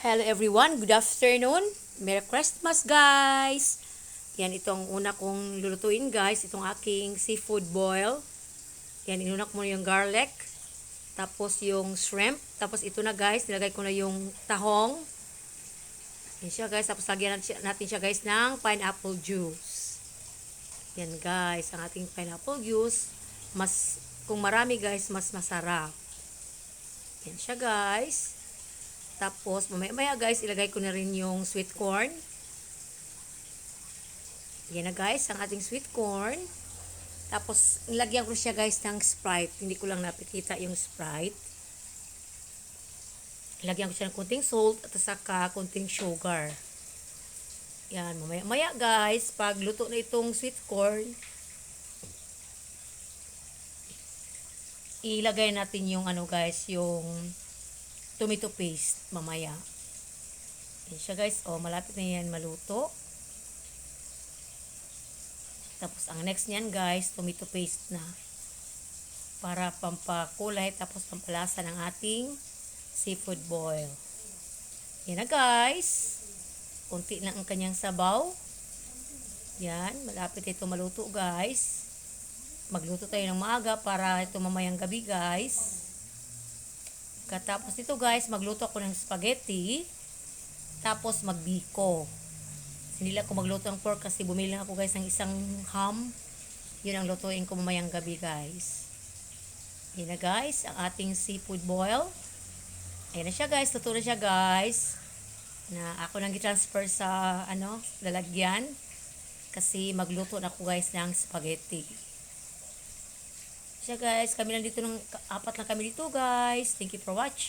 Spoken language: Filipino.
Hello everyone, good afternoon. Merry Christmas guys. Yan, itong una kong lulutuin guys, itong aking seafood boil. Yan, inunak mo yung garlic, tapos yung shrimp, tapos ito na guys, nilagay ko na yung tahong. Yan siya guys, tapos lagyan natin siya guys ng pineapple juice. Yan guys, ang ating pineapple juice, kung marami guys, mas masarap. Yan siya guys. Tapos, mamaya guys, ilagay ko na rin yung sweet corn. Yan na guys, ang ating sweet corn. Tapos, nilagyan ko siya guys ng Sprite. Hindi ko lang napikita yung Sprite. Ilagyan ko siya ng konting salt at saka konting sugar. Yan, mamaya guys, pag luto na itong sweet corn, ilagay natin yung guys, yung tomato paste mamaya. Yan siya guys. O, malapit na yan maluto. Tapos, ang next niyan guys, tomato paste na. Para pampakulay, tapos pampalasa ng ating seafood boil. Yan na guys. Kunti lang ang kanyang sabaw. Yan, malapit ito maluto guys. Magluto tayo ng maaga para ito mamayang gabi guys. Katapos ito guys, magluto ako ng spaghetti. Tapos magbiko. Hindi lang ako magluto ng pork kasi bumili lang ako guys ng isang ham. Yun ang lutuin ko mamayang gabi guys. Yan na guys, ang ating seafood boil. Ayan na siya guys, luto na siya guys. Na ako nang i-transfer sa lalagyan. Kasi magluto na ako guys ng spaghetti. Siya guys, kami lang dito ng apat lang kami dito guys. Thank you for watching.